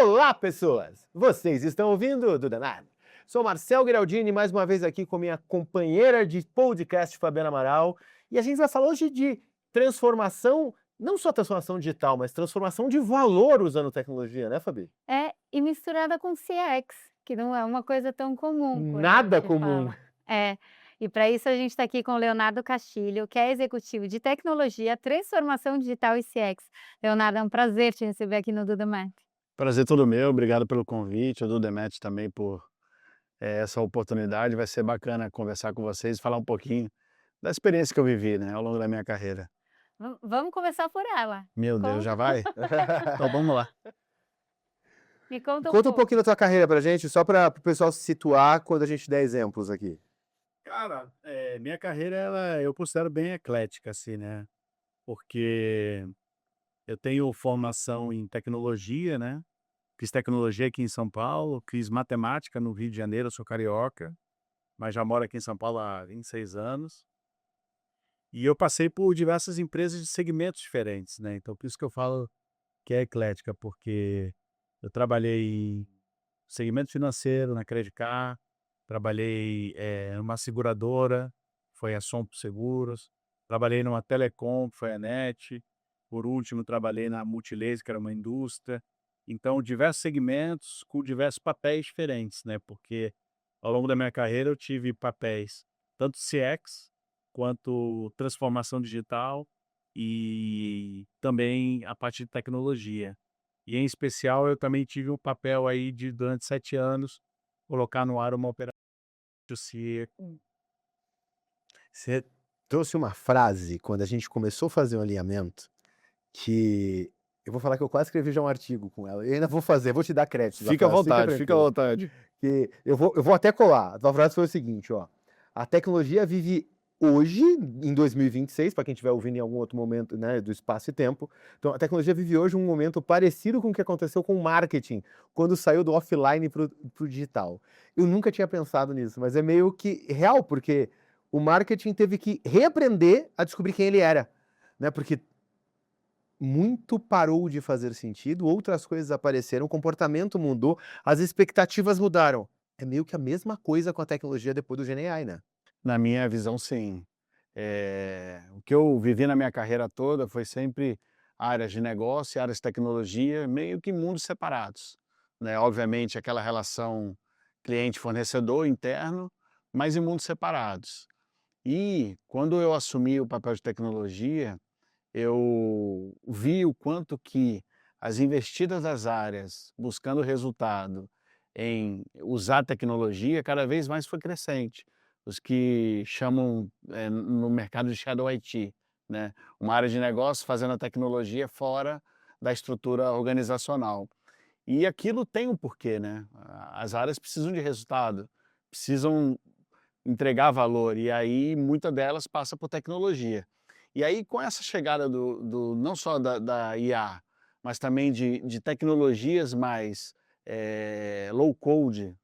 Olá, pessoas! Vocês estão ouvindo o Dudanado? Sou Marcel Guiraldini, mais uma vez aqui com minha companheira de podcast, Fabiana Amaral, e a gente vai falar hoje de transformação, não só transformação digital, mas transformação de valor usando tecnologia, né, Fabi? E misturada com CX, que não é uma coisa tão comum quando a Nada gente comum. fala. E para isso a gente está aqui com o Leonardo Castilho, que é executivo de tecnologia, transformação digital e CX. Leonardo, é um prazer te receber aqui no Duda Math. Prazer todo meu, obrigado pelo convite, o do Demet também por essa oportunidade. Vai ser bacana conversar com vocês e falar um pouquinho da experiência que eu vivi, né, ao longo da minha carreira. Vamos começar por ela. Meu Deus, Conta já vai? Então vamos lá. Me conta um Conta um pouco. pouquinho da tua carreira pra gente, só para o pessoal se situar quando a gente der exemplos aqui. Cara, minha carreira eu considero bem eclética, assim, né, porque eu tenho formação em tecnologia, né, fiz tecnologia aqui em São Paulo, fiz matemática no Rio de Janeiro, eu sou carioca, mas já moro aqui em São Paulo há 26 anos. E eu passei por diversas empresas de segmentos diferentes, né, então por isso que eu falo que é eclética, porque eu trabalhei em segmento financeiro, na Credit Car, trabalhei, numa seguradora, foi a Sompo Seguros, trabalhei numa telecom, que foi a NET, por último trabalhei na Multilaser, que era uma indústria. Então diversos segmentos com diversos papéis diferentes, né, porque ao longo da minha carreira eu tive papéis tanto CX, quanto transformação digital e também a parte de tecnologia. E em especial eu também tive um papel aí de durante 7 anos, colocar no ar uma operação C. Você trouxe uma frase quando a gente começou a fazer o alinhamento, que eu vou falar que eu quase escrevi já um artigo com ela, e ainda vou fazer, vou te dar crédito da Fica à frase, fica vontade, fica à tranquilo. vontade. Que eu vou até colar. A tua frase foi o seguinte, ó: "A tecnologia vive hoje, em 2026", para quem estiver ouvindo em algum outro momento, né, do espaço e tempo. Então, a tecnologia vive hoje um momento parecido com o que aconteceu com o marketing, quando saiu do offline para o digital. Eu nunca tinha pensado nisso, mas é meio que real, porque o marketing teve que reaprender a descobrir quem ele era, né, porque muito parou de fazer sentido, outras coisas apareceram, o comportamento mudou, as expectativas mudaram. É meio que a mesma coisa com a tecnologia depois do GenAI, né? Na minha visão, sim. O que eu vivi na minha carreira toda foi sempre áreas de negócio e áreas de tecnologia, meio que mundos separados, né. Obviamente aquela relação cliente-fornecedor interno, mas em mundos separados. E quando eu assumi o papel de tecnologia, eu vi o quanto que as investidas das áreas buscando resultado em usar tecnologia cada vez mais foi crescente. Os que chamam, no mercado de shadow IT, né, uma área de negócio fazendo a tecnologia fora da estrutura organizacional. E aquilo tem um porquê, né, as áreas precisam de resultado, precisam entregar valor, e aí muita delas passa por tecnologia. E aí com essa chegada do não só da IA, mas também de tecnologias mais, low code,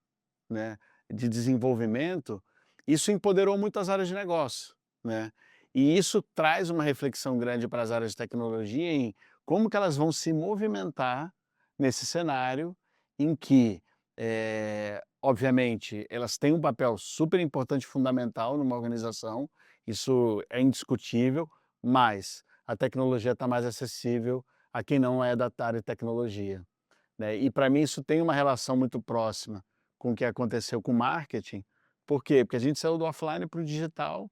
né, de desenvolvimento, isso empoderou muitas áreas de negócio, né. E isso traz uma reflexão grande para as áreas de tecnologia em como que elas vão se movimentar nesse cenário em que, obviamente, elas têm um papel super importante, fundamental numa organização, isso é indiscutível, mas a tecnologia está mais acessível a quem não é da área de tecnologia, né. E para mim isso tem uma relação muito próxima com o que aconteceu com o marketing. Por quê? Porque a gente saiu do offline para o digital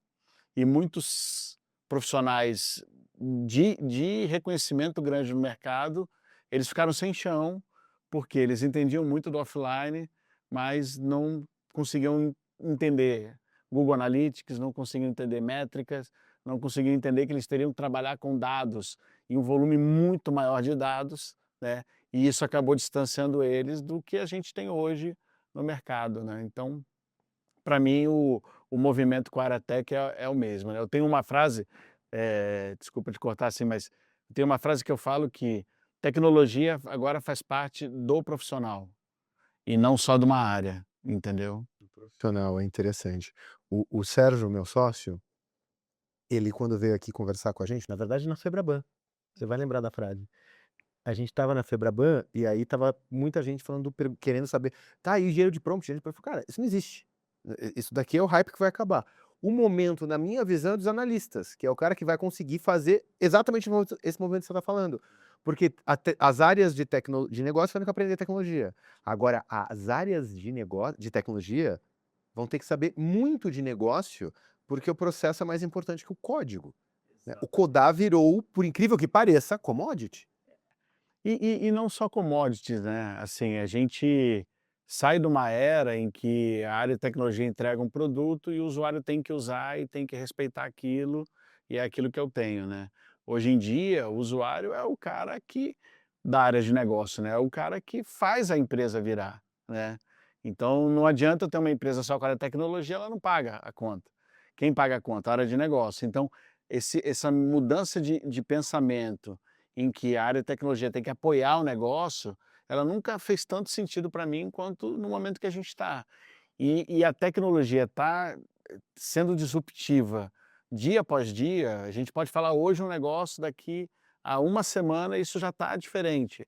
e muitos profissionais de reconhecimento grande no mercado, eles ficaram sem chão, porque eles entendiam muito do offline, mas não conseguiam entender Google Analytics, não conseguiam entender métricas, não conseguiam entender que eles teriam que trabalhar com dados e um volume muito maior de dados, né, e isso acabou distanciando eles do que a gente tem hoje no mercado, né. Então, para mim o movimento com a área tech é o mesmo, né. Eu tenho uma frase, desculpa te cortar assim, mas tem uma frase que eu falo que tecnologia agora faz parte do profissional, e não só de uma área, entendeu? Profissional, é interessante. O Sérgio, meu sócio, ele quando veio aqui conversar com a gente, na verdade na Febraban, você vai lembrar da frase. A gente estava na Febraban e aí tava muita gente falando, querendo saber, tá, e o engenheiro de prompt? A gente falou, cara, isso não existe. Isso daqui é o hype que vai acabar. O momento, na minha visão, é dos analistas, que é o cara que vai conseguir fazer exatamente esse movimento que você está falando. Porque as áreas de negócio vão ter que aprender tecnologia. Agora, as áreas de negócio, de tecnologia vão ter que saber muito de negócio, porque o processo é mais importante que o código, né? O codar virou, por incrível que pareça, commodity. E não só commodities, né, assim, a gente sai de uma era em que a área de tecnologia entrega um produto e o usuário tem que usar e tem que respeitar aquilo, e é aquilo que eu tenho, né. Hoje em dia, o usuário é o cara que da área de negócio, né, é o cara que faz a empresa virar, né. Então não adianta eu ter uma empresa só com a área de tecnologia, ela não paga a conta. Quem paga a conta? A área de negócio. Então essa mudança de pensamento em que a área de tecnologia tem que apoiar o negócio, ela nunca fez tanto sentido para mim quanto no momento que a gente está. E a tecnologia está sendo disruptiva dia após dia. A gente pode falar hoje um negócio, daqui a uma semana isso já está diferente.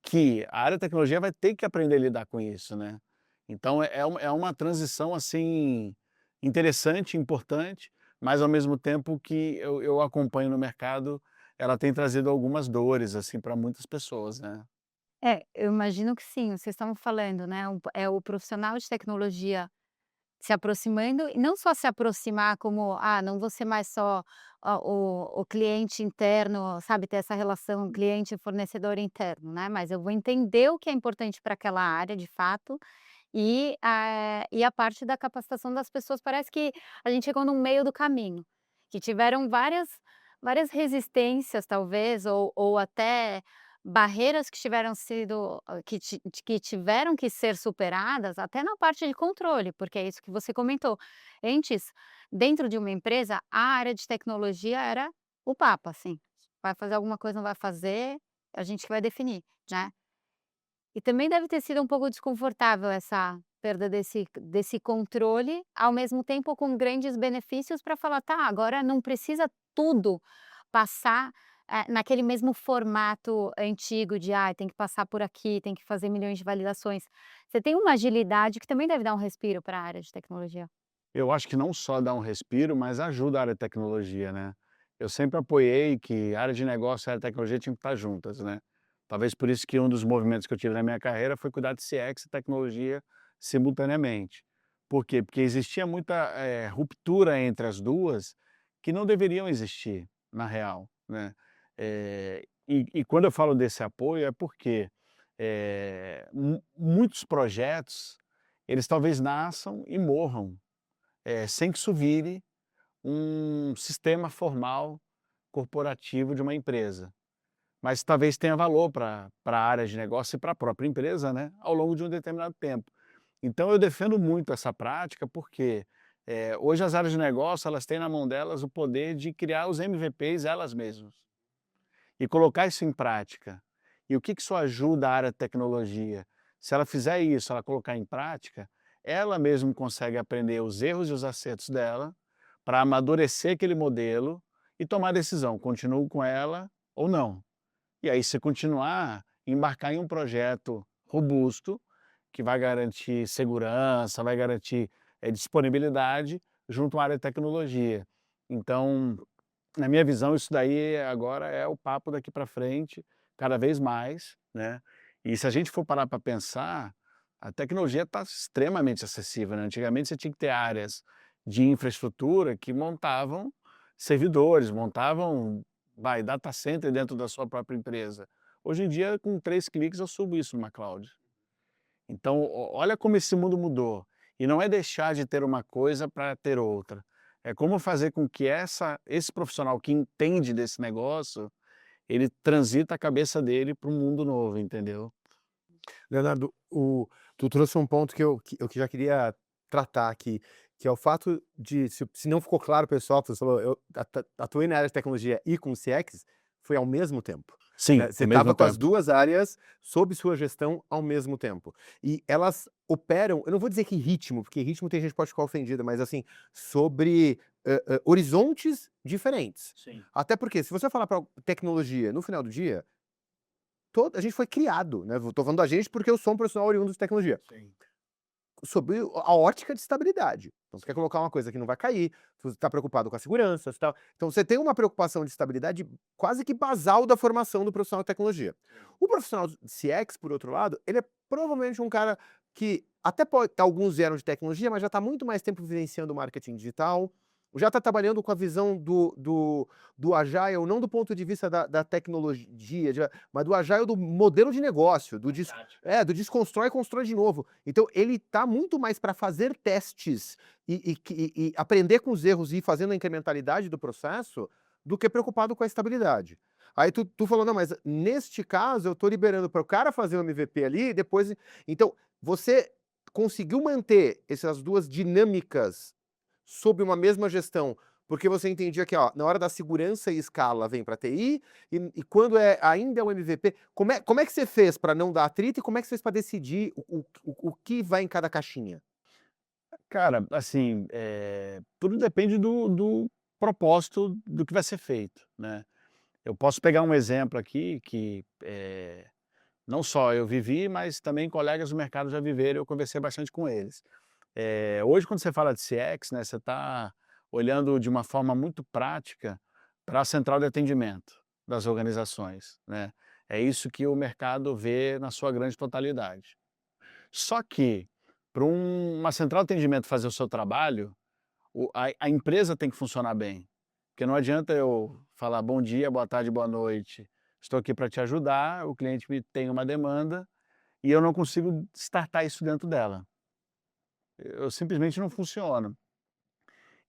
Que a área de tecnologia vai ter que aprender a lidar com isso, né? Então é uma transição assim interessante, importante, mas ao mesmo tempo que eu acompanho no mercado, ela tem trazido algumas dores, assim, para muitas pessoas, né. É, eu imagino que sim, vocês estavam falando, né, é o profissional de tecnologia se aproximando e não só se aproximar como, ah, não vou ser mais só o cliente interno, sabe, ter essa relação cliente e fornecedor interno, né, mas eu vou entender o que é importante para aquela área de fato, e a parte da capacitação das pessoas parece que a gente chegou no meio do caminho, que tiveram várias resistências talvez ou até barreiras que tiveram sido que tiveram que ser superadas até na parte de controle, porque é isso que você comentou. Antes, dentro de uma empresa, a área de tecnologia era o papa, assim, vai fazer alguma coisa, não vai fazer, a gente que vai definir, né. E também deve ter sido um pouco desconfortável essa perda desse controle, ao mesmo tempo com grandes benefícios para falar: "Tá, agora não precisa tudo passar, naquele mesmo formato antigo de, ah, tem que passar por aqui, tem que fazer milhões de validações". Você tem uma agilidade que também deve dar um respiro para a área de tecnologia. Eu acho que não só dá um respiro, mas ajuda a área de tecnologia, né. Eu sempre apoiei que a área de negócio e a área de tecnologia tinham que estar juntas, né. Talvez por isso que um dos movimentos que eu tive na minha carreira foi cuidar de CX e tecnologia simultaneamente. Por quê? Porque existia muita, ruptura entre as 2 que não deveriam existir, na real, né. E quando eu falo desse apoio é porque, muitos projetos, eles talvez nasçam e morram sem que isso vire um sistema formal corporativo de uma empresa. Mas talvez tenha valor para a área de negócio e para a própria empresa, né, ao longo de um determinado tempo. Então eu defendo muito essa prática, porque, hoje as áreas de negócio, elas têm na mão delas o poder de criar os MVPs elas mesmas, e colocar isso em prática. E o que que isso ajuda a área de tecnologia? Se ela fizer isso, ela colocar em prática, ela mesma consegue aprender os erros e os acertos dela, para amadurecer aquele modelo e tomar a decisão, continuo com ela ou não. E aí se continuar, embarcar em um projeto robusto, que vai garantir segurança, vai garantir, disponibilidade junto à área de tecnologia. Então, na minha visão, isso daí agora é o papo daqui para frente, cada vez mais, né. E se a gente for parar para pensar, a tecnologia está extremamente acessível, né. Antigamente você tinha que ter áreas de infraestrutura que montavam servidores, montavam, data center dentro da sua própria empresa. Hoje em dia, com 3 cliques, eu subo isso numa cloud. Então, olha como esse mundo mudou. E não é deixar de ter uma coisa para ter outra. É como fazer com que esse profissional que entende desse negócio, ele transita a cabeça dele para um mundo novo, entendeu? Leonardo, tu trouxe um ponto que eu já queria tratar aqui, que é o fato de, se não ficou claro, pessoal, que você falou, eu atuei na área de tecnologia e com CX, foi ao mesmo tempo, Sim, né? Você ao mesmo estava com as tempo. duas áreas sob sua gestão ao mesmo tempo. E elas operam, eu não vou dizer que ritmo, porque ritmo tem gente que pode ficar ofendida, mas assim, sobre horizontes diferentes. Sim. Até porque, se você falar para tecnologia, no final do dia, a gente foi criado, né? Tô falando da gente porque eu sou um profissional oriundo de tecnologia. Sim. Sobre a ótica de estabilidade. Então, você quer colocar uma coisa que não vai cair, você está preocupado com a segurança e tal. Então, você tem uma preocupação de estabilidade quase que basal da formação do profissional de tecnologia. O profissional de CX, por outro lado, ele é provavelmente um cara que até pode, alguns vieram de tecnologia, mas já está muito mais tempo vivenciando o marketing digital, já está trabalhando com a visão do Agile, não do ponto de vista da tecnologia, mas do Agile do modelo de negócio, do desconstrói e constrói de novo. Então, ele está muito mais para fazer testes e aprender com os erros e ir fazendo a incrementalidade do processo do que preocupado com a estabilidade. Aí tu falou, não, mas neste caso eu estou liberando para o cara fazer o MVP ali, depois. Então, você conseguiu manter essas duas dinâmicas sob uma mesma gestão, porque você entendia que, ó, na hora da segurança e escala vem para TI, e quando ainda é o MVP, como é que você fez para não dar atrito e como é que você fez para decidir o que vai em cada caixinha? Cara, assim, tudo depende do propósito do que vai ser feito, né. Eu posso pegar um exemplo aqui que, não só eu vivi, mas também colegas do mercado já viveram, eu conversei bastante com eles. Hoje quando você fala de CX, né, você está olhando de uma forma muito prática para a central de atendimento das organizações, né. É isso que o mercado vê na sua grande totalidade. Só que, para uma central de atendimento fazer o seu trabalho, a empresa tem que funcionar bem, porque não adianta eu falar: "Bom dia, boa tarde, boa noite, estou aqui para te ajudar", o cliente me tem uma demanda e eu não consigo startar isso dentro dela. Eu simplesmente não funciono.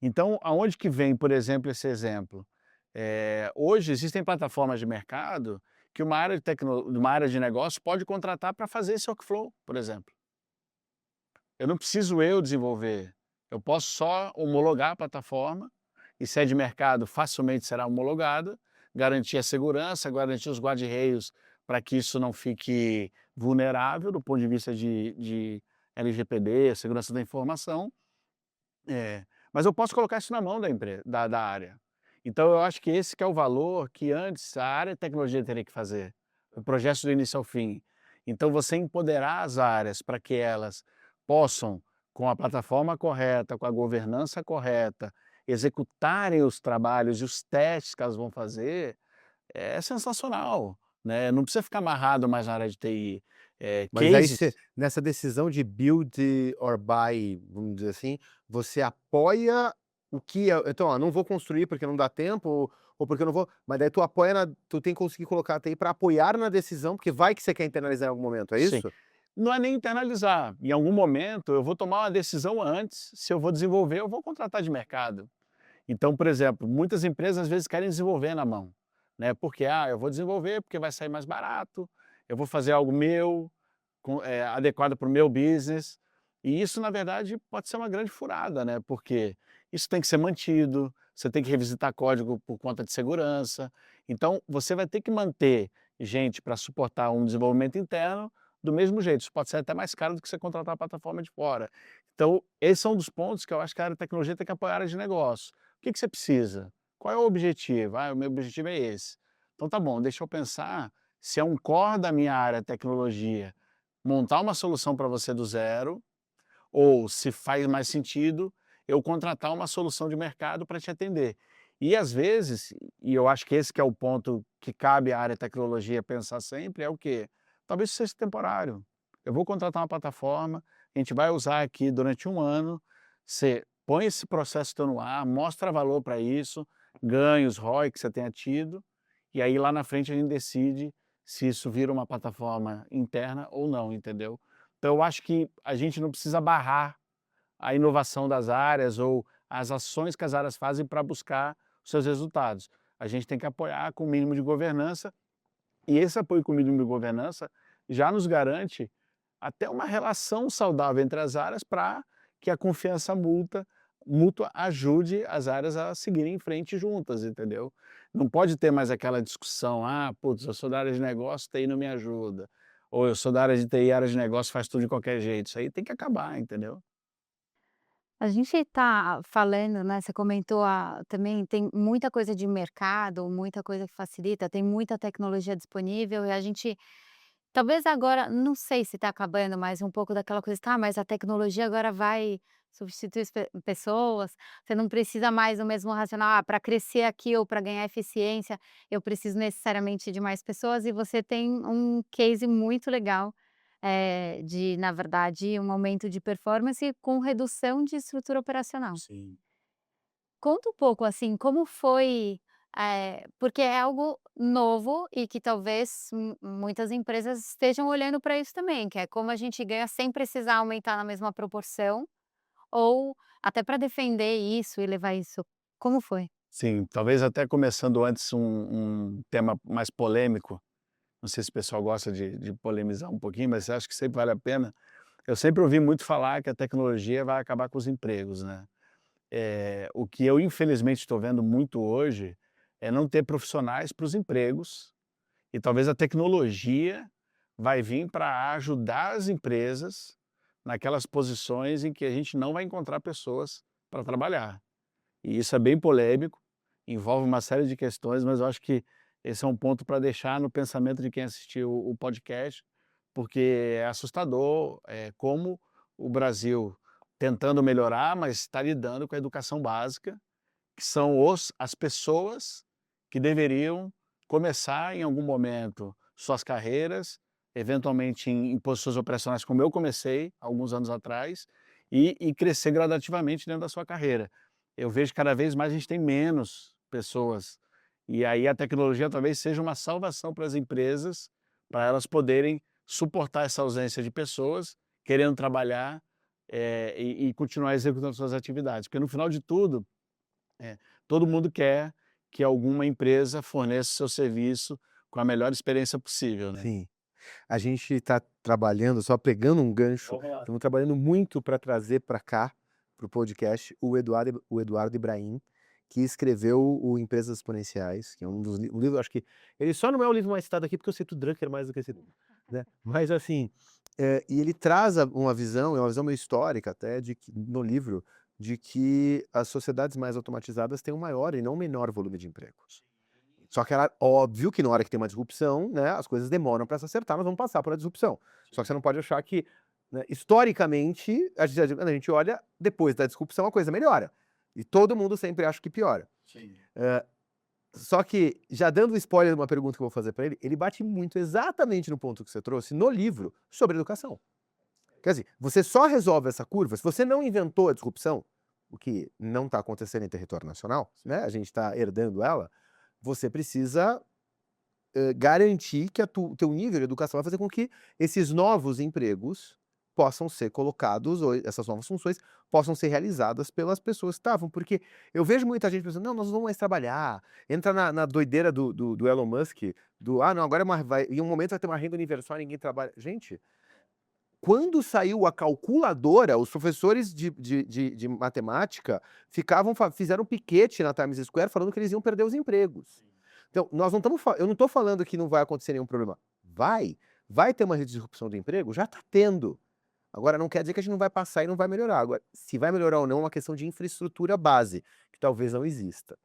Então, aonde que vem, por exemplo, esse exemplo? Hoje existem plataformas de mercado que uma área de negócio pode contratar para fazer esse workflow, por exemplo. Eu não preciso eu desenvolver, eu posso só homologar a plataforma, e se é de mercado facilmente será homologada, garantir a segurança, garantir os guarda-reios para que isso não fique vulnerável do ponto de vista de LGPD, segurança da informação, mas eu posso colocar isso na mão da empresa, da área. Então eu acho que esse que é o valor que antes a área de tecnologia teria que fazer, o projeto do início ao fim. Então você empoderar as áreas para que elas possam, com a plataforma correta, com a governança correta, executarem os trabalhos e os testes que elas vão fazer, é sensacional, né, não precisa ficar amarrado mais na área de TI. Mas aí Cases você, nessa decisão de build or buy, vamos dizer assim, você apoia o que é. Então, ó, não vou construir porque não dá tempo, ou porque eu não vou. Mas daí tu apoia tu tem que conseguir colocar a TI para apoiar na decisão, porque vai que você quer internalizar em algum momento, é sim. isso? Não é nem internalizar, em algum momento eu vou tomar uma decisão antes, se eu vou desenvolver, eu vou contratar de mercado. Então, por exemplo, muitas empresas às vezes querem desenvolver na mão, né, porque, eu vou desenvolver porque vai sair mais barato, eu vou fazer algo meu, adequado para o meu business, e isso na verdade pode ser uma grande furada, né, porque isso tem que ser mantido, você tem que revisitar código por conta de segurança, então você vai ter que manter gente para suportar um desenvolvimento interno do mesmo jeito, isso pode ser até mais caro do que você contratar a plataforma de fora. Então, esse é um dos pontos que eu acho que a área de tecnologia tem que apoiar a área de negócio. O que que você precisa? Qual é o objetivo? O meu objetivo é esse. Então tá bom, deixa eu pensar se é um core da minha área tecnologia montar uma solução para você do zero, ou se faz mais sentido eu contratar uma solução de mercado para te atender. E às vezes, e eu acho que esse que é o ponto que cabe à área de tecnologia pensar sempre, é o quê? Talvez seja temporário. Eu vou contratar uma plataforma, a gente vai usar aqui durante um ano, você põe esse processo teu no ar, mostra valor para isso, ganhos, ROI que você tenha tido, e aí lá na frente a gente decide se isso vira uma plataforma interna ou não, entendeu? Então eu acho que a gente não precisa barrar a inovação das áreas ou as ações que as áreas fazem para buscar os seus resultados. A gente tem que apoiar com o mínimo de governança, e esse apoio com o mínimo de governança já nos garante até uma relação saudável entre as áreas para que a confiança mútua ajude as áreas a seguirem em frente juntas, entendeu? Não pode ter mais aquela discussão: "Ah, putz, eu sou da área de negócio, TI não me ajuda", ou "Eu sou da área de TI, a área de negócio faz tudo de qualquer jeito", isso aí tem que acabar, entendeu? A gente está falando, né, você comentou também tem muita coisa de mercado, muita coisa que facilita, tem muita tecnologia disponível e a gente talvez agora, não sei se está acabando, mas um pouco daquela coisa, tá, mas a tecnologia agora vai substituir as pessoas, você não precisa mais do mesmo racional, para crescer aqui ou para ganhar eficiência, eu preciso necessariamente de mais pessoas e você tem um case muito legal, de, na verdade, um aumento de performance com redução de estrutura operacional. Sim. Conta um pouco, assim, como foi, porque é algo novo e que talvez muitas empresas estejam olhando para isso também, que é como a gente ganha sem precisar aumentar na mesma proporção, ou até para defender isso e levar isso. Como foi? Sim, talvez até começando antes um tema mais polêmico, não sei se o pessoal gosta de polemizar um pouquinho, mas acho que sempre vale a pena. Eu sempre ouvi muito falar que a tecnologia vai acabar com os empregos, né. O que eu infelizmente estou vendo muito hoje, é não ter profissionais para os empregos, e talvez a tecnologia vai vir para ajudar as empresas naquelas posições em que a gente não vai encontrar pessoas para trabalhar. E isso é bem polêmico, envolve uma série de questões, mas eu acho que esse é um ponto para deixar no pensamento de quem assistiu o podcast, porque é assustador, como o Brasil tentando melhorar, mas está lidando com a educação básica, que são as pessoas que deveriam começar em algum momento suas carreiras, eventualmente em posições operacionais como eu comecei alguns anos atrás, e crescer gradativamente dentro da sua carreira. Eu vejo que cada vez mais a gente tem menos pessoas, e aí a tecnologia talvez seja uma salvação para as empresas, para elas poderem suportar essa ausência de pessoas querendo trabalhar, e continuar executando suas atividades, porque no final de tudo, é, todo mundo quer que alguma empresa forneça o seu serviço com a melhor experiência possível, né. Sim. A gente está trabalhando, só pegando um gancho, Vamos lá. estamos trabalhando muito para trazer para cá, para o podcast, o Eduardo Ibrahim, que escreveu o Empresas Exponenciais, que é um livro, acho que ele só não é o livro mais citado aqui, porque eu cito Drucker mais do que esse, né, mas assim, e ele traz uma visão, é uma visão meio histórica até, de que no livro, de que as sociedades mais automatizadas têm um maior e não menor volume de empregos. Só que era óbvio que na hora que tem uma disrupção, né, as coisas demoram para se acertar, nós vamos passar por a disrupção. Só que você não pode achar que, né, historicamente, a gente olha, depois da disrupção a coisa melhora. E todo mundo sempre acha que piora. Sim. Só que, já dando spoiler de uma pergunta que eu vou fazer para ele bate muito exatamente no ponto que você trouxe no livro sobre educação. Quer dizer, você só resolve essa curva se você não inventou a disrupção, o que não está acontecendo em território nacional, né? A gente está herdando ela. Você precisa garantir que o teu nível de educação vai fazer com que esses novos empregos possam ser colocados, ou essas novas funções possam ser realizadas pelas pessoas que estavam. Porque eu vejo muita gente pensando, não, nós não vamos mais trabalhar. Entra na doideira do Elon Musk, não, agora em um momento vai ter uma renda universal e ninguém trabalha. Gente, quando saiu a calculadora, os professores de matemática fizeram piquete na Times Square falando que eles iam perder os empregos. Então, nós não estamos eu não estou falando que não vai acontecer nenhum problema. Vai ter uma disrupção do emprego? Já está tendo. Agora, não quer dizer que a gente não vai passar e não vai melhorar. Agora, se vai melhorar ou não é uma questão de infraestrutura base, que talvez não exista.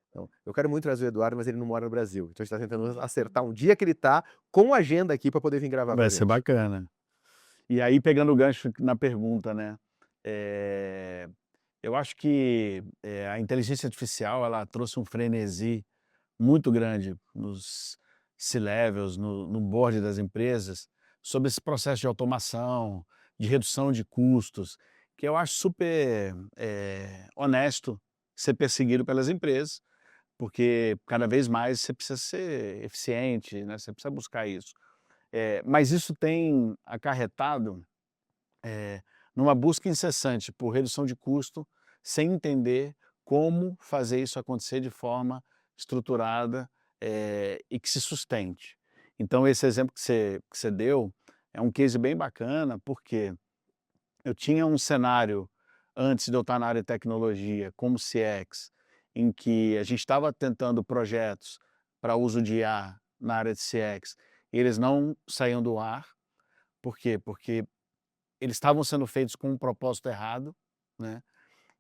Então, eu quero muito trazer o Eduardo, mas ele não mora no Brasil. Então, a gente está tentando acertar um dia que ele está com agenda aqui para poder vir gravar com a Vai ser gente. bacana. E aí pegando o gancho na pergunta, né, eu acho que, a inteligência artificial ela trouxe um frenesi muito grande nos C-levels, no board das empresas, sobre esse processo de automação, de redução de custos, que eu acho super, honesto ser perseguido pelas empresas, porque cada vez mais você precisa ser eficiente, né, você precisa buscar isso. Mas isso tem acarretado, numa busca incessante por redução de custo, sem entender como fazer isso acontecer de forma estruturada, e que se sustente. Então esse exemplo que você deu é um case bem bacana, porque eu tinha um cenário, antes de eu estar na área de tecnologia, como CX, em que a gente estava tentando projetos para uso de IA na área de CX, e eles não saíam do ar. Por quê? Porque eles estavam sendo feitos com um propósito errado, né.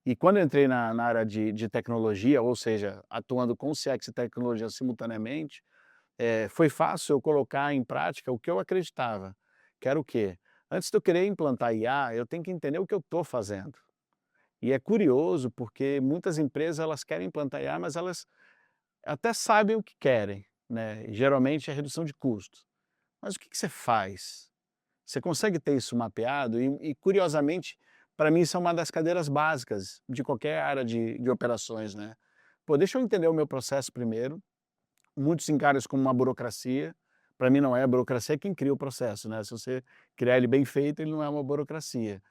E quando eu entrei na área de tecnologia, ou seja, atuando com CX e tecnologia simultaneamente, foi fácil eu colocar em prática o que eu acreditava, que era o quê? Antes de eu querer implantar IA, eu tenho que entender o que eu estou fazendo. E é curioso, porque muitas empresas elas querem implantar IA, mas elas até sabem o que querem, né, e geralmente é redução de custos. Mas o que que você faz? Você consegue ter isso mapeado? E curiosamente, para mim isso é uma das cadeiras básicas de qualquer área de operações, né. Pô, deixa eu entender o meu processo primeiro, muitos encaram isso como uma burocracia, para mim não é, a burocracia é quem cria o processo, né, se você criar ele bem feito, ele não é uma burocracia.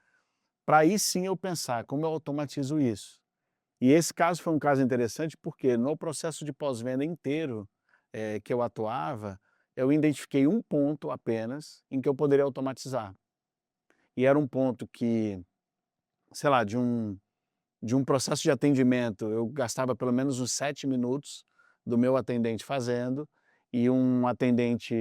Para aí sim eu pensar como eu automatizo isso. E esse caso foi um caso interessante, porque no processo de pós-venda inteiro, que eu atuava, eu identifiquei um ponto apenas em que eu poderia automatizar. E era um ponto que, sei lá, de um processo de atendimento, eu gastava pelo menos uns 7 minutos do meu atendente fazendo, e um atendente,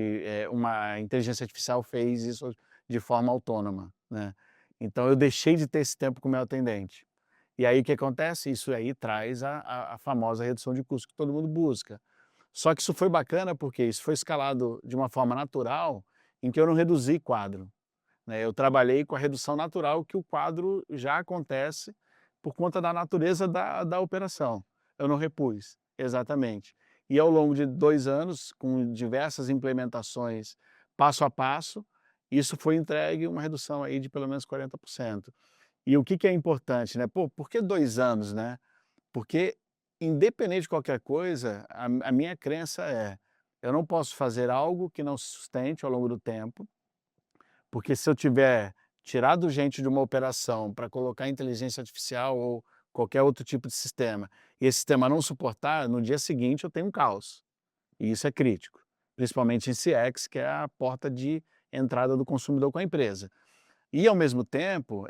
uma inteligência artificial fez isso de forma autônoma, né. Então eu deixei de ter esse tempo com o meu atendente. E aí o que acontece? Isso aí traz a famosa redução de custo que todo mundo busca. Só que isso foi bacana, porque isso foi escalado de uma forma natural, em que eu não reduzi quadro, né, eu trabalhei com a redução natural que o quadro já acontece por conta da natureza da operação. Eu não repus, exatamente. E ao longo de 2 anos, com diversas implementações passo a passo, isso foi entregue uma redução aí de pelo menos 40%. E o que que é importante, né, pô, por que 2 anos, né? Porque independente de qualquer coisa, a minha crença é: eu não posso fazer algo que não se sustente ao longo do tempo, porque se eu tiver tirado gente de uma operação para colocar inteligência artificial ou qualquer outro tipo de sistema, e esse sistema não suportar, no dia seguinte eu tenho um caos. E isso é crítico, principalmente em CX, que é a porta de entrada do consumidor com a empresa. E ao mesmo tempo,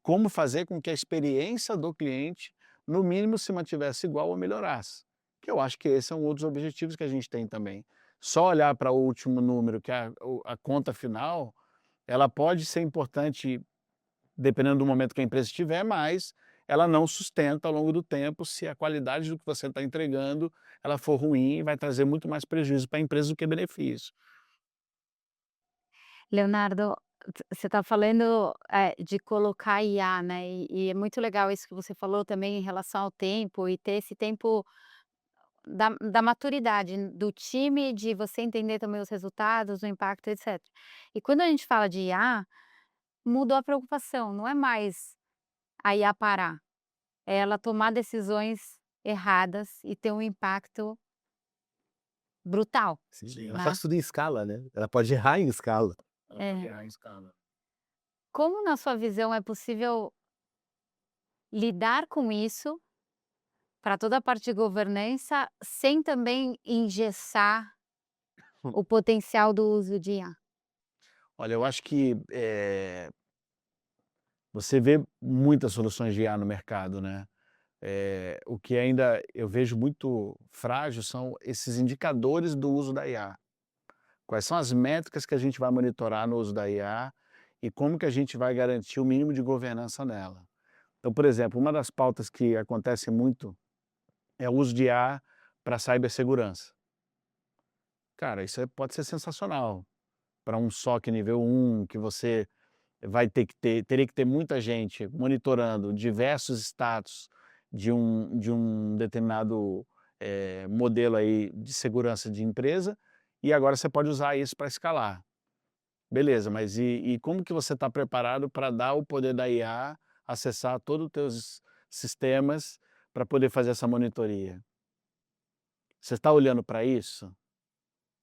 como fazer com que a experiência do cliente, no mínimo, se mantivesse igual ou melhorasse. Que eu acho que esse é um outro dos objetivos que a gente tem também. Só olhar para o último número, que é a conta final, ela pode ser importante dependendo do momento que a empresa estiver, mas ela não sustenta ao longo do tempo se a qualidade do que você está entregando, ela for ruim e vai trazer muito mais prejuízo para a empresa do que benefício. Leonardo, você está falando, de colocar IA, né, e é muito legal isso que você falou também em relação ao tempo e ter esse tempo da maturidade do time, de você entender também os resultados, o impacto, etcétera. E quando a gente fala de IA, mudou a preocupação, não é mais a IA parar, é ela tomar decisões erradas e ter um impacto brutal, Sim, ela né. faz tudo em escala, né, ela pode errar em escala. É. É, a escala. Como na sua visão é possível lidar com isso, para toda a parte de governança, sem também engessar o potencial do uso de IA? Olha, eu acho que, você vê muitas soluções de IA no mercado, né. O que ainda eu vejo muito frágil são esses indicadores do uso da IA. Quais são as métricas que a gente vai monitorar no uso da IA e como que a gente vai garantir o mínimo de governança nela. Então, por exemplo, uma das pautas que acontece muito é o uso de IA para cibersegurança. Cara, isso pode ser sensacional para um SOC nível 1, que você vai ter que ter teria que ter muita gente monitorando diversos status de um determinado, modelo aí de segurança de empresa, e agora você pode usar isso para escalar. Beleza, mas e como que você está preparado para dar o poder da IA, acessar todos os teus sistemas para poder fazer essa monitoria? Você está olhando para isso?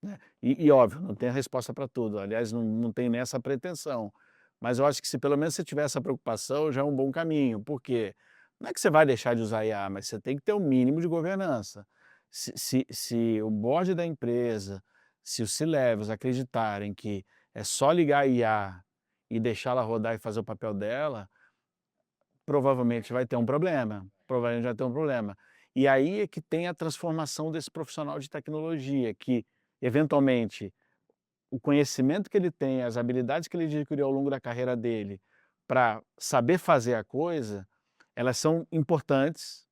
Né, e óbvio, não tem a resposta para tudo, aliás, não tem nem essa pretensão, mas eu acho que se pelo menos você tiver essa preocupação, já é um bom caminho, porque não é que você vai deixar de usar IA, mas você tem que ter o mínimo de governança. Se o board da empresa, se os C-levels acreditarem que é só ligar a IA e deixá-la rodar e fazer o papel dela, provavelmente vai ter um problema, provavelmente vai ter um problema. E aí é que tem a transformação desse profissional de tecnologia, que eventualmente o conhecimento que ele tem, as habilidades que ele adquiriu ao longo da carreira dele, para saber fazer a coisa, elas são importantes,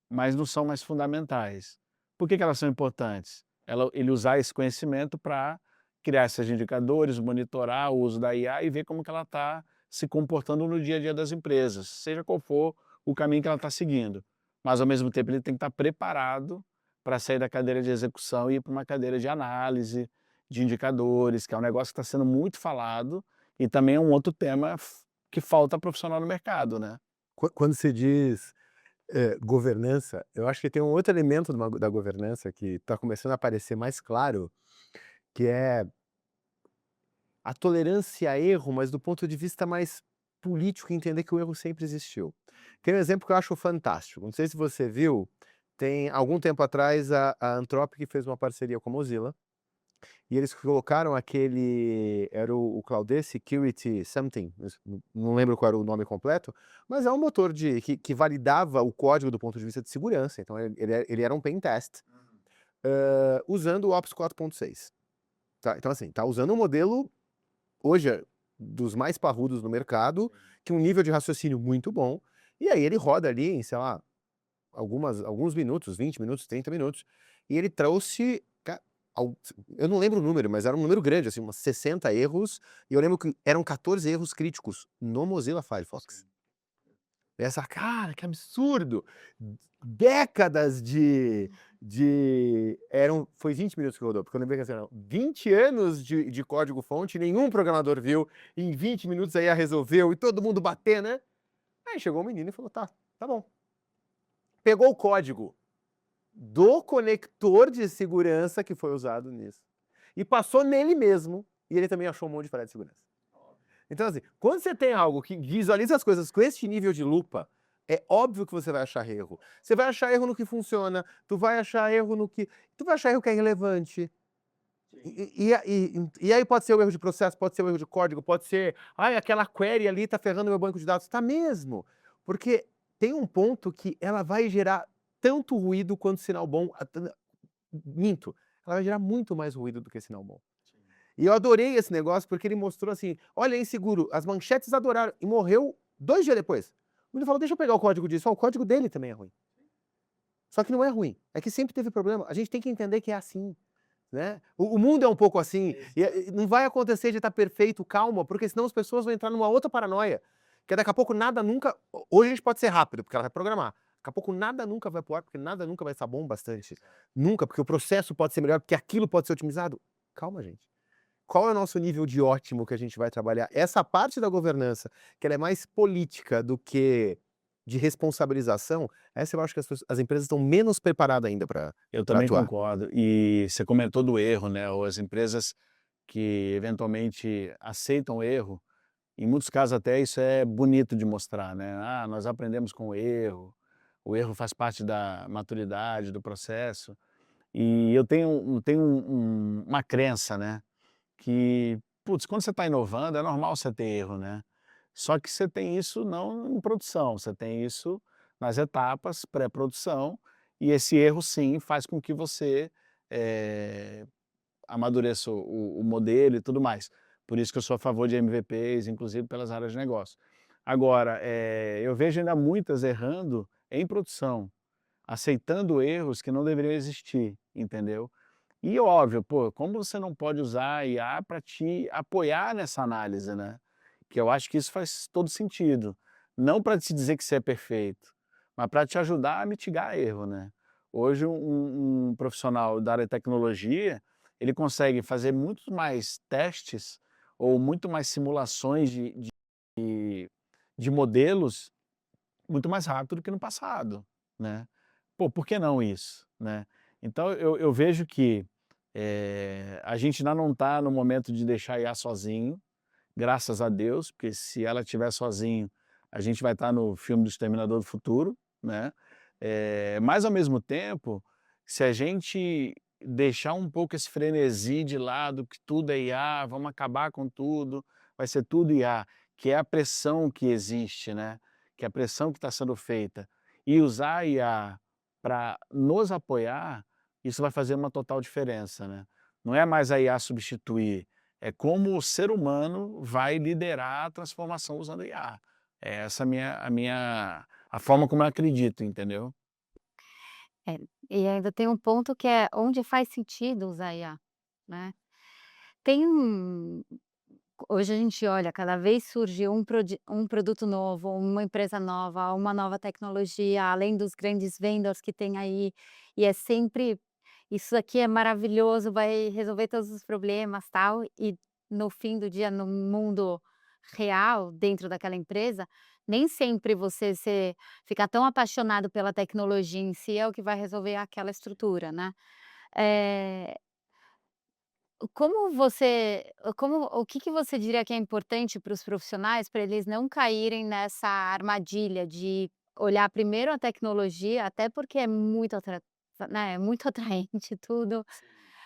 mas não são mais fundamentais. Por que elas são importantes? Ele usar esse conhecimento para criar esses indicadores, monitorar o uso da IA e ver como que ela está se comportando no dia a dia das empresas, seja qual for o caminho que ela está seguindo. Mas, ao mesmo tempo, ele tem que estar preparado para sair da cadeira de execução e ir para uma cadeira de análise, de indicadores, que é um negócio que está sendo muito falado e também é um outro tema que falta profissional no mercado, né? Quando se diz governança, eu acho que tem um outro elemento da governança que está começando a aparecer mais claro, que é a tolerância a erro, mas do ponto de vista mais político, entender que o erro sempre existiu. Tem um exemplo que eu acho fantástico. Não sei se você viu, tem algum tempo atrás a Anthropic fez uma parceria com a Mozilla e eles colocaram era o Claude Security Something, não lembro qual era o nome completo, mas é um motor que validava o código do ponto de vista de segurança. Então ele era um pen test usando o Ops 4.6. Tá? Então assim, tá usando um modelo hoje dos mais parrudos no mercado, que um nível de raciocínio muito bom, e aí ele roda ali em, sei lá, alguns minutos, 20 minutos, 30 minutos, e ele trouxe, eu não lembro o número, mas era um número grande, assim, uns 60 erros, e eu lembro que eram 14 erros críticos no Mozilla Firefox. Essa, cara, que absurdo! Décadas foi 20 minutos que rodou, porque eu lembrei que assim, eram 20 anos de código-fonte, nenhum programador viu, em 20 minutos a IA resolveu, e todo mundo bater, né? Aí chegou o menino e falou, tá bom. Pegou o código do conector de segurança que foi usado nisso, e passou nele mesmo, e ele também achou um monte de falha de segurança. Então, assim, quando você tem algo que visualiza as coisas com esse nível de lupa, é óbvio que você vai achar erro. Você vai achar erro no que funciona, tu vai achar erro que é irrelevante. E aí pode ser o erro de processo, pode ser o erro de código, pode ser, aquela query ali tá ferrando meu banco de dados. Tá mesmo. Porque tem um ponto que ela vai gerar tanto ruído quanto sinal bom. Minto. Ela vai gerar muito mais ruído do que sinal bom. E eu adorei esse negócio porque ele mostrou assim, olha, é inseguro, as manchetes adoraram, e morreu 2 dias depois. O menino falou, deixa eu pegar o código disso, o código dele também é ruim. Só que não é ruim, é que sempre teve problema, a gente tem que entender que é assim, né? O mundo é um pouco assim, e não vai acontecer de estar perfeito, calma, porque senão as pessoas vão entrar numa outra paranoia, que daqui a pouco nada nunca, hoje a gente pode ser rápido, porque ela vai programar, daqui a pouco nada nunca vai pro ar, porque nada nunca vai estar bom bastante, nunca, porque o processo pode ser melhor, porque aquilo pode ser otimizado. Calma, gente. Qual é o nosso nível de ótimo que a gente vai trabalhar? Essa parte da governança, que ela é mais política do que de responsabilização, essa eu acho que as empresas estão menos preparadas ainda para Eu também atuar. concordo. E você comentou do erro, né? Ou as empresas que eventualmente aceitam o erro, em muitos casos até isso é bonito de mostrar, né? Nós aprendemos com o erro faz parte da maturidade, do processo. E eu tenho uma crença, né? Que, putz, quando você está inovando é normal você ter erro, né? Só que você tem isso não em produção, você tem isso nas etapas pré-produção, e esse erro sim faz com que você amadureça o modelo e tudo mais. Por isso que eu sou a favor de MVPs, inclusive pelas áreas de negócio. Agora, eu vejo ainda muitas errando em produção, aceitando erros que não deveriam existir, entendeu? E óbvio, pô, como você não pode usar a IA para te apoiar nessa análise, né? Que eu acho que isso faz todo sentido. Não para te dizer que você é perfeito, mas para te ajudar a mitigar erro, né? Hoje um profissional da área de tecnologia, ele consegue fazer muito mais testes ou muito mais simulações de modelos muito mais rápido do que no passado, né? Pô, por que não isso, né? Então eu vejo que a gente ainda não está no momento de deixar a IA sozinho, graças a Deus, porque se ela estiver sozinho, a gente vai estar no filme do Exterminador do Futuro, né? Mas ao mesmo tempo, se a gente deixar um pouco esse frenesi de lado, que tudo é IA, vamos acabar com tudo, vai ser tudo IA, que é a pressão que existe, né? Que é a pressão que está sendo feita, e usar a IA para nos apoiar, isso vai fazer uma total diferença, né? Não é mais a IA substituir, é como o ser humano vai liderar a transformação usando a IA. É essa a a forma como eu acredito, entendeu? É, e ainda tem um ponto que é onde faz sentido usar IA, né. Tem um Hoje a gente olha, cada vez surge um produto novo, uma empresa nova, uma nova tecnologia, além dos grandes vendors que tem aí, e é sempre: "Isso aqui é maravilhoso, vai resolver todos os problemas", tal, e no fim do dia, no mundo real, dentro daquela empresa, nem sempre ficar tão apaixonado pela tecnologia em si é o que vai resolver aquela estrutura, né. Eh o que que você diria que é importante para os profissionais, para eles não caírem nessa armadilha de olhar primeiro a tecnologia, até porque é muito né, é muito atraente tudo,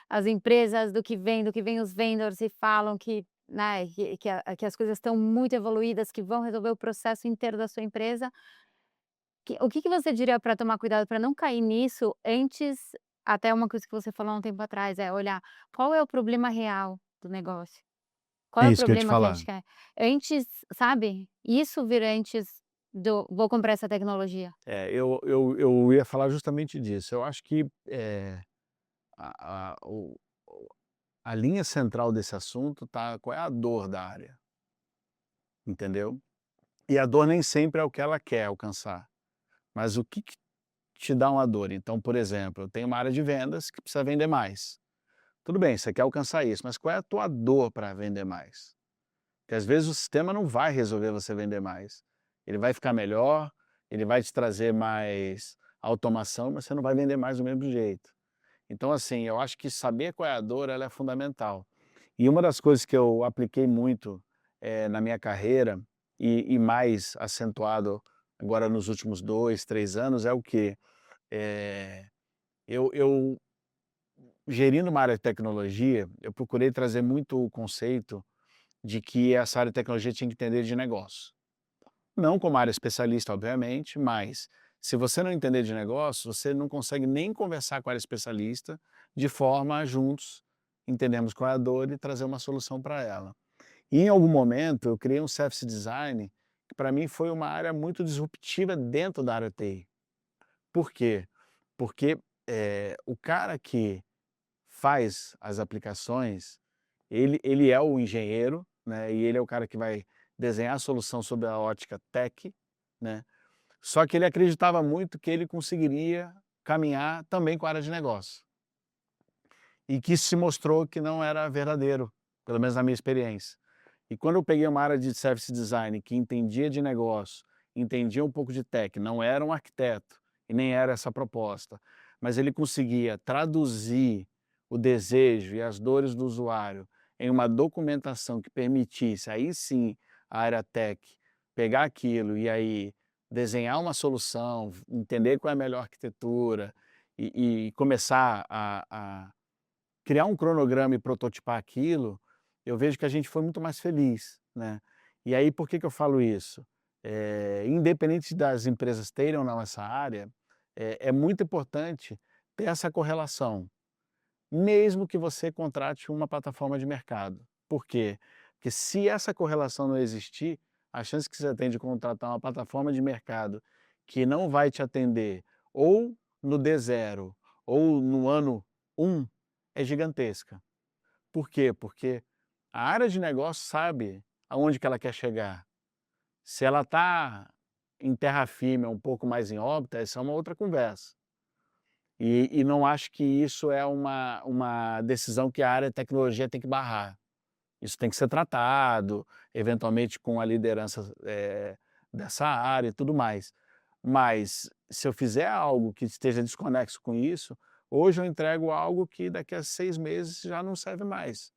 as empresas do que vem os vendors e falam que, né, que as coisas estão muito evoluídas, que vão resolver o processo inteiro da sua empresa. O que que você diria para tomar cuidado para não cair nisso antes, até uma coisa que você falou há um tempo atrás, é olhar qual é o problema real do negócio? Qual É é o isso que eu ia te problema que a gente falar. quer? Antes, sabe, isso vir antes do "vou comprar essa tecnologia". Eu ia falar justamente disso. Eu acho que, a o a linha central desse assunto tá qual é a dor da área, entendeu? E a dor nem sempre é o que ela quer alcançar, mas o que que te dá uma dor? Então, por exemplo, eu tenho uma área de vendas que precisa vender mais. Tudo bem, você quer alcançar isso, mas qual é a tua dor para vender mais? Porque às vezes o sistema não vai resolver você vender mais. Ele vai ficar melhor, ele vai te trazer mais automação, mas você não vai vender mais do mesmo jeito. Então, assim, eu acho que saber qual é a dor, ela é fundamental. E uma das coisas que eu apliquei muito, na minha carreira, e mais acentuado agora nos últimos 2, 3 anos, é o quê? Eh, eu gerindo uma área de tecnologia, eu procurei trazer muito o conceito de que essa área de tecnologia tinha que entender de negócio. Não como área especialista, obviamente, mas se você não entender de negócio, você não consegue nem conversar com a área especialista de forma a juntos entendermos qual é a dor e trazer uma solução para ela. E em algum momento eu criei um service design que para mim foi uma área muito disruptiva dentro da área TI. Por quê? Porque o cara que faz as aplicações, ele é o engenheiro, né, e ele é o cara que vai desenhar a solução sob a ótica tech, né, só que ele acreditava muito que ele conseguiria caminhar também com a área de negócio. E que isso se mostrou que não era verdadeiro, pelo menos na minha experiência. E quando eu peguei uma área de service design que entendia de negócio, entendia um pouco de tech, não era um arquiteto e nem era essa a proposta, mas ele conseguia traduzir o desejo e as dores do usuário em uma documentação que permitisse, aí sim, a área tech pegar aquilo e aí desenhar uma solução, entender qual é a melhor arquitetura e começar a criar um cronograma e prototipar aquilo, eu vejo que a gente foi muito mais feliz, né. E aí por que que eu falo isso? Independente das empresas terem ou não essa área, é muito importante ter essa correlação, mesmo que você contrate uma plataforma de mercado. Por quê? Porque se essa correlação não existir, a chance que você tem de contratar uma plataforma de mercado que não vai te atender ou no D0 ou no ano 1 é gigantesca. Por quê? Porque a área de negócio sabe aonde que ela quer chegar. Se ela está em terra firme, um pouco mais em órbita, essa é uma outra conversa. E não acho que isso é uma decisão que a área de tecnologia tem que barrar. Isso tem que ser tratado, eventualmente com a liderança, dessa área e tudo mais. Mas se eu fizer algo que esteja desconexo com isso, hoje eu entrego algo que daqui a 6 meses já não serve mais.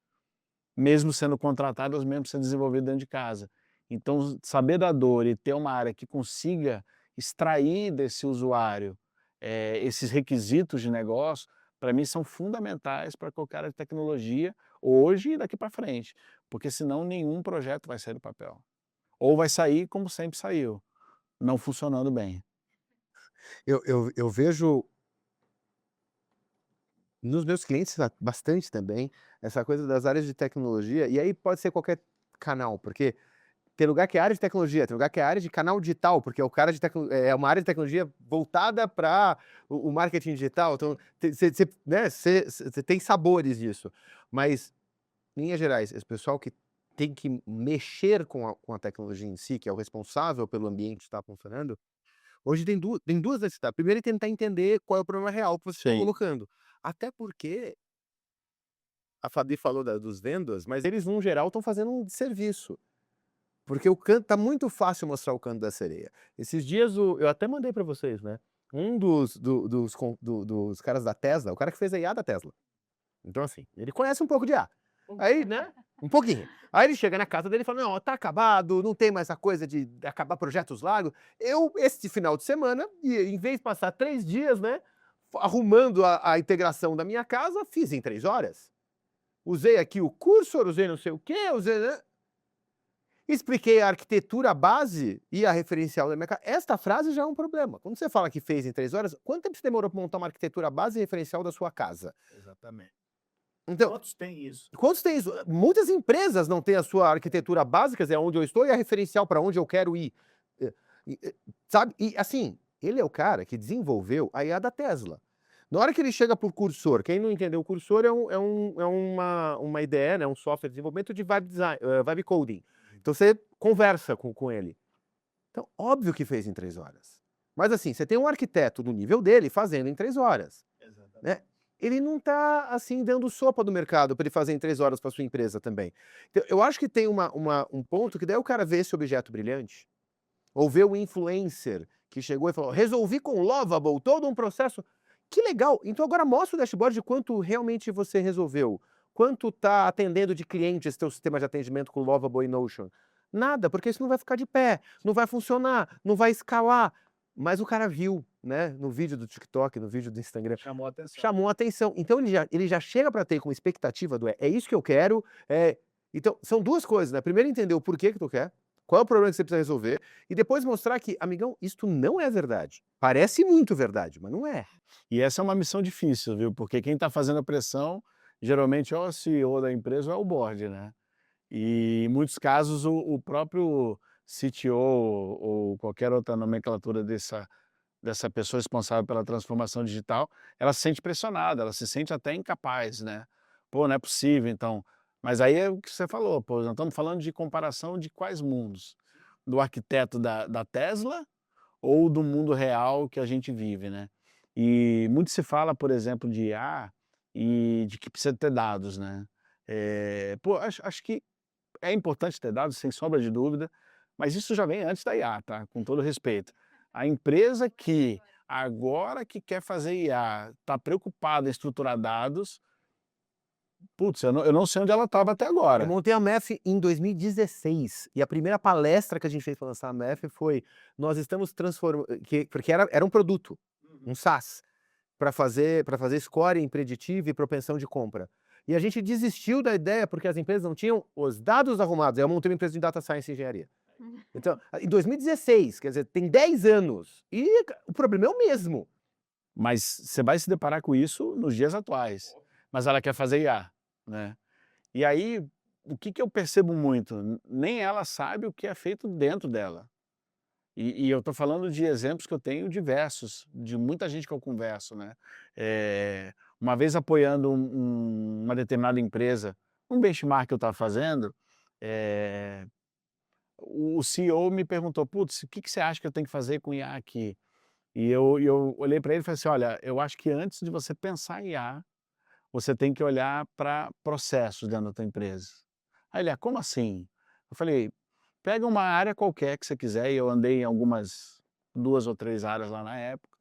Mesmo sendo contratado, ou mesmo sendo desenvolvido dentro de casa. Então, saber da dor e ter uma área que consiga extrair desse usuário, esses requisitos de negócio, para mim são fundamentais para qualquer área de tecnologia, hoje e daqui para frente, porque senão nenhum projeto vai sair do papel. Ou vai sair como sempre saiu, não funcionando bem. Eu vejo nos meus clientes bastante também, essa coisa das áreas de tecnologia, e aí pode ser qualquer canal, porque tem lugar que é área de tecnologia, tem lugar que é área de canal digital, porque o cara de é uma área de tecnologia voltada para o marketing digital. Então, você tem sabores disso. Mas, em linhas gerais, esse pessoal que tem que mexer com a tecnologia em si, que é o responsável pelo ambiente que está funcionando, hoje tem duas necessidades. Primeiro é tentar entender qual é o problema real que você está Sim. colocando. Até porque a Fabi falou dos vendas, mas eles, no geral, estão fazendo um desserviço. Porque o canto tá muito fácil mostrar o canto da sereia. Esses dias eu até mandei para vocês, né? Um dos caras da Tesla, o cara que fez a IA da Tesla. Então, assim, ele conhece um pouco de IA. Aí, né? Um pouquinho. Aí ele chega na casa dele e fala: não, tá acabado, não tem mais a coisa de acabar projetos Lago. Eu, este final de semana, em vez de passar 3 dias, né? Arrumando a integração da minha casa, fiz em 3 horas. Usei aqui o cursor, usei não sei o quê, usei, né? Expliquei a arquitetura base e a referencial da minha casa. Esta frase já é um problema. Quando você fala que fez em 3 horas, quanto tempo você demorou para montar uma arquitetura base e referencial da sua casa? Exatamente. Então, Quantos tem isso? quantos tem isso? Muitas empresas não têm a sua arquitetura básica, é onde eu estou, e a referencial para onde eu quero ir. Sabe? E assim, ele é o cara que desenvolveu a IA da Tesla. Na hora que ele chega para o cursor, quem não entendeu, o cursor é uma IDE, né, um software de desenvolvimento de vibe, design, vibe coding. Então você conversa com ele. Então, óbvio que fez em 3 horas. Mas assim, você tem um arquiteto do nível dele fazendo em 3 horas. Exatamente. Né? Ele não está assim dando sopa do mercado para ele fazer em 3 horas para sua empresa também. Então, eu acho que tem um ponto que daí o cara vê esse objeto brilhante, ou vê o influencer que chegou e falou: resolvi com Lovable todo um processo. Que legal! Então agora mostra o dashboard de quanto realmente você resolveu. Quanto está atendendo de clientes teu sistema de atendimento com Lovable e Notion. Nada, porque isso não vai ficar de pé, não vai funcionar, não vai escalar. Mas o cara viu, né, no vídeo do TikTok, no vídeo do Instagram, Chamou a atenção. chamou a atenção. Então ele já chega para ter com expectativa do é isso que eu quero. Então, são duas coisas, né? Primeiro entender o porquê que tu quer, qual é o problema que você precisa resolver, e depois mostrar que, amigão, isto não é verdade. Parece muito verdade, mas não é. E essa é uma missão difícil, viu? Porque quem está fazendo a pressão, geralmente é o CEO da empresa ou é o board, né? E em muitos casos o próprio CTO ou qualquer outra nomenclatura dessa pessoa responsável pela transformação digital, ela se sente pressionada, ela se sente até incapaz, né? Pô, não é possível, então. Mas aí é o que você falou, pô, nós estamos falando de comparação de quais mundos? Do arquiteto da Tesla ou do mundo real que a gente vive, né? E muito se fala, por exemplo, de IA e de que precisa ter dados, né? Pô, acho que é importante ter dados, sem sombra de dúvida, mas isso já vem antes da IA, tá? Com todo respeito. A empresa que agora que quer fazer IA está preocupada em estruturar dados, putz, eu não sei onde ela estava até Eu agora. montei a MEF em 2016, e a primeira palestra que a gente fez para lançar a MEF foi: nós estamos transformando, porque era um produto, um SaaS, para fazer scoring preditivo e propensão de compra. E a gente desistiu da ideia porque as empresas não tinham os dados arrumados. Eu montei uma empresa de Data Science e Engenharia. Então, em 2016, quer dizer, tem 10 anos. E o problema é o mesmo. Mas você vai se deparar com isso nos dias atuais. Mas ela quer fazer IA, né? E aí, o que eu percebo muito? Nem ela sabe o que é feito dentro dela. E eu estou falando de exemplos que eu tenho diversos, de muita gente que eu converso, né? Uma vez apoiando uma determinada empresa, um benchmark que eu estava fazendo, o CEO me perguntou: putz, o que você acha que eu tenho que fazer com IA aqui? E eu olhei para ele e falei assim: olha, eu acho que antes de você pensar em IA, você tem que olhar para processos dentro da tua empresa. Aí ele: como assim? Eu falei: pega uma área qualquer que você quiser, e eu andei em algumas 2 ou 3 áreas lá na época.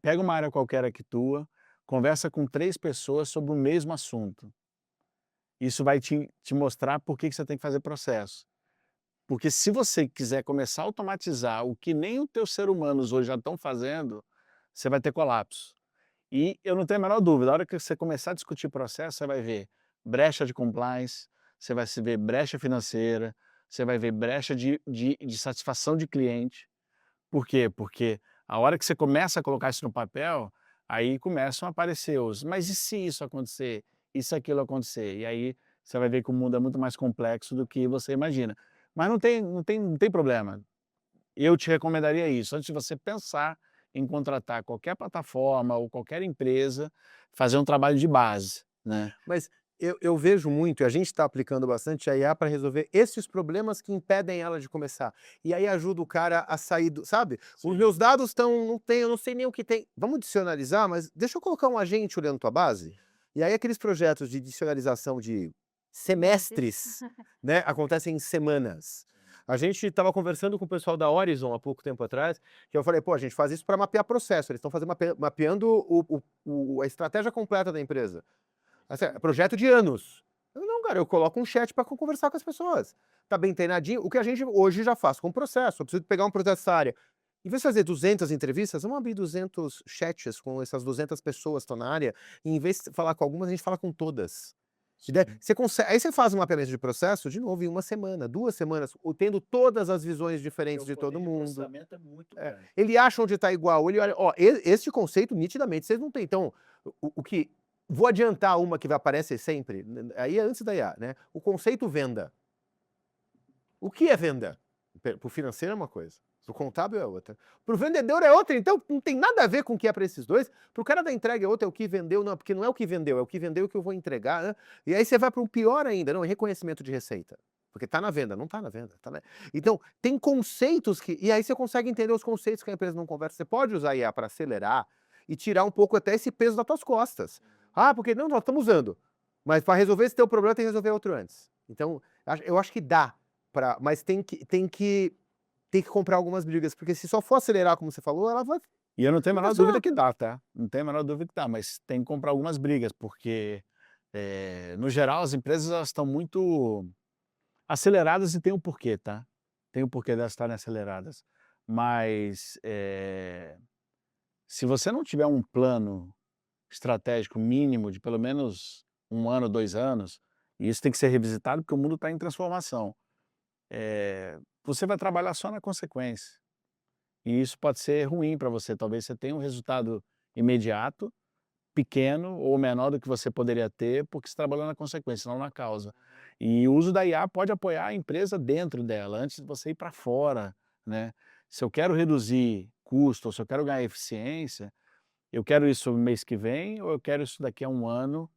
Pega uma área qualquer aqui tua, conversa com 3 pessoas sobre o mesmo assunto. Isso vai te mostrar por que você tem que fazer processo. Porque se você quiser começar a automatizar o que nem os teus seres humanos hoje já estão fazendo, você vai ter colapso. E eu não tenho a menor dúvida, a hora que você começar a discutir processo, você vai ver brecha de compliance, você vai se ver brecha financeira, você vai ver brecha de satisfação de cliente. Por quê? Porque a hora que você começa a colocar isso no papel, aí começam a aparecer mas e se isso acontecer? E se aquilo acontecer? E aí você vai ver que o mundo é muito mais complexo do que você imagina. Mas não tem problema. Eu te recomendaria isso, antes de você pensar em contratar qualquer plataforma ou qualquer empresa, fazer um trabalho de base, né. Mas eu vejo muito, e a gente está aplicando bastante a IA para resolver esses problemas que impedem ela de começar. E aí ajuda o cara a sair do, sabe? Os meus dados estão, não tem, eu não sei nem o que tem. Vamos dicionarizar, mas deixa eu colocar um agente olhando tua base. E aí aqueles projetos de dicionarização de semestres, né, acontecem em semanas. A gente estava conversando com o pessoal da Horizon há pouco tempo atrás, que eu falei, pô, a gente faz isso para mapear processo. Eles estão fazendo mapeando a estratégia completa da empresa. Assim, é projeto de anos. Não, cara, eu coloco um chat para conversar com as pessoas. Tá bem treinadinho. O que a gente hoje já faz com o processo. Eu preciso pegar um processo dessa área. Em vez de fazer 200 entrevistas, vamos abrir 200 chats com essas 200 pessoas que estão na área. E em vez de falar com algumas, a gente fala com todas. E daí, você consegue, aí você faz um mapeamento de processo, de novo, em uma semana, 2 semanas, tendo todas as visões diferentes de todo mundo. É muito Ele acha onde está igual. Ele olha, ó, este conceito, nitidamente, vocês não têm. Então, o que. Vou adiantar uma que vai aparecer sempre, aí é antes da IA, né? O conceito venda. O que é venda? Para o financeiro é uma coisa, para o contábil é outra. Para o vendedor é outra, então não tem nada a ver com o que é para esses dois. Para o cara da entrega é outra, é o que vendeu, não, porque não é o que vendeu, é o que vendeu que eu vou entregar. Né? E aí você vai para um pior ainda, não, é reconhecimento de receita. Porque está na venda, não está na venda. Tá na... Então, tem conceitos que. E aí você consegue entender os conceitos que a empresa não conversa. Você pode usar a IA para acelerar e tirar um pouco até esse peso das tuas costas. Ah, porque não, nós estamos usando. Mas para resolver esse teu problema, tem que resolver outro antes. Então, eu acho que dá para. Mas tem que comprar algumas brigas, porque se só for acelerar, como você falou, ela vai. E eu não tenho a menor Mas só- dúvida que dá, tá? Não tenho a menor dúvida que dá, mas tem que comprar algumas brigas, porque, no geral, as empresas elas estão muito aceleradas e tem um porquê, tá? Tem um porquê delas estarem aceleradas. Mas, se você não tiver um plano estratégico mínimo de pelo menos 1 ano, 2 anos, e isso tem que ser revisitado porque o mundo está em transformação, você vai trabalhar só na consequência. E isso pode ser ruim para você, talvez você tenha um resultado imediato, pequeno ou menor do que você poderia ter, porque você trabalhou na consequência, não na causa. E o uso da IA pode apoiar a empresa dentro dela, antes de você ir para fora, né. Se eu quero reduzir custo ou se eu quero ganhar eficiência, eu quero isso mês que vem ou eu quero isso daqui a 1 ano,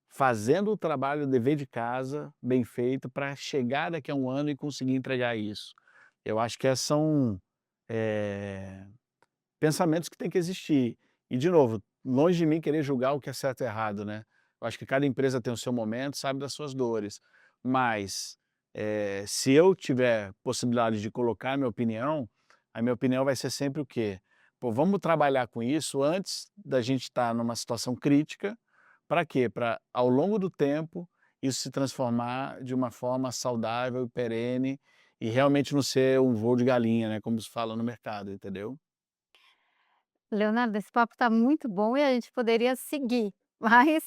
fazendo o trabalho, o dever de casa bem feito para chegar daqui a 1 ano e conseguir entregar isso. Eu acho que são, eh, pensamentos que têm que existir. E de novo, longe de mim querer julgar o que é certo e errado, né. Eu acho que cada empresa tem o seu momento, sabe das suas dores, mas, se eu tiver possibilidade de colocar a minha opinião vai ser sempre o quê? Pô, vamos trabalhar com isso antes da gente estar numa situação crítica, para quê? Para ao longo do tempo, isso se transformar de uma forma saudável e perene, e realmente não ser um voo de galinha, né, como se fala no mercado, entendeu? Leonardo, esse papo está muito bom e a gente poderia seguir, mas,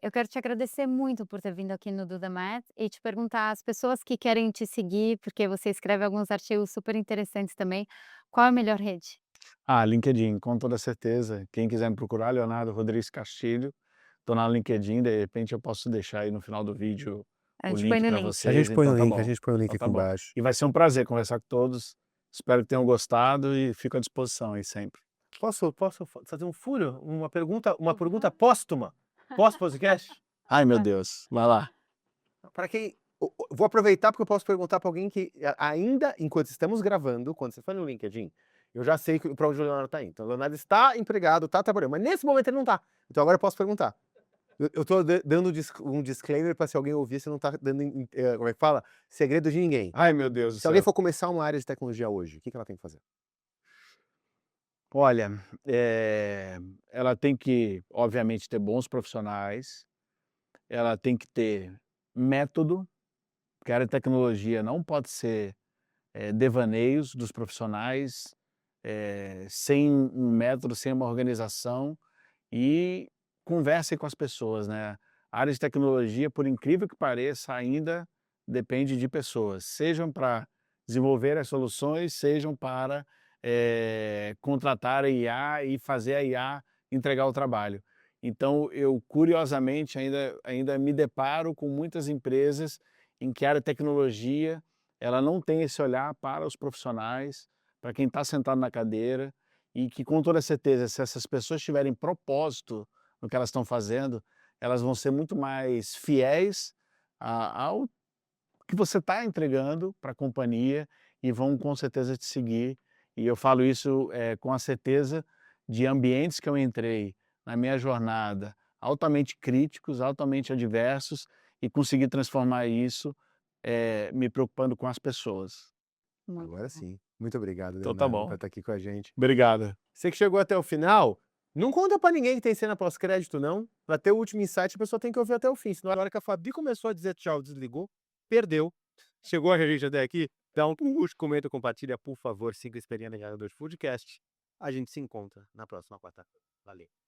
eu quero te agradecer muito por ter vindo aqui no Duda Math e te perguntar, as pessoas que querem te seguir, porque você escreve alguns artigos super interessantes também, qual é a melhor rede? Ah, LinkedIn, com toda certeza. Quem quiser me procurar, Leonardo Rodrigues Castilho, estou na LinkedIn, de repente eu posso deixar aí no final do vídeo A o gente põe link no para link. A gente vocês, põe então o tá link, a bom. gente põe o link Então tá aqui bom. embaixo. E vai ser um prazer conversar com todos. Espero que tenham gostado e fico à disposição aí sempre. Posso fazer um furo? Uma pergunta póstuma? Pós-podcast? Ai, meu Deus, vai lá. Para quem. Vou aproveitar porque eu posso perguntar para alguém que ainda, enquanto estamos gravando, quando você for no LinkedIn, eu já sei para onde o Leonardo está indo. Então, o Leonardo está empregado, está trabalhando, mas nesse momento ele não está. Então agora eu posso perguntar. Eu estou dando um disclaimer para se alguém ouvir, você não está dando, como é que fala? Segredo de ninguém. Ai, meu Deus do Se alguém céu. for começar uma área de tecnologia hoje, o que ela tem que fazer? Olha, ela tem que, obviamente, ter bons profissionais, ela tem que ter método, porque a área de tecnologia não pode ser devaneios dos profissionais, sem um método, sem uma organização e conversem com as pessoas, né. A área de tecnologia, por incrível que pareça, ainda depende de pessoas, sejam para desenvolver as soluções, sejam para, contratar a IA e fazer a IA entregar o trabalho. Então eu, curiosamente, ainda me deparo com muitas empresas em que a área de tecnologia, ela não tem esse olhar para os profissionais, para quem está sentado na cadeira, e que com toda certeza, se essas pessoas tiverem propósito no que elas estão fazendo, elas vão ser muito mais fiéis ao que você está entregando para a companhia e vão com certeza te seguir. E eu falo isso com a certeza de ambientes que eu entrei na minha jornada altamente críticos, altamente adversos e consegui transformar isso me preocupando com as pessoas. Muito Agora bom. sim. Muito obrigado, Então tá Leonardo, bom. por estar aqui com a gente. Obrigado. Você que chegou até o final, não conta pra ninguém que tem cena pós-crédito, não. Pra ter o último insight, a pessoa tem que ouvir até o fim. Senão, na hora que a Fabi começou a dizer tchau, desligou, perdeu. Chegou a gente até aqui, dá um curte, comenta, compartilha, por favor. Siga a Experiência Ganhador Foodcast. A gente se encontra na próxima quarta-feira. Valeu.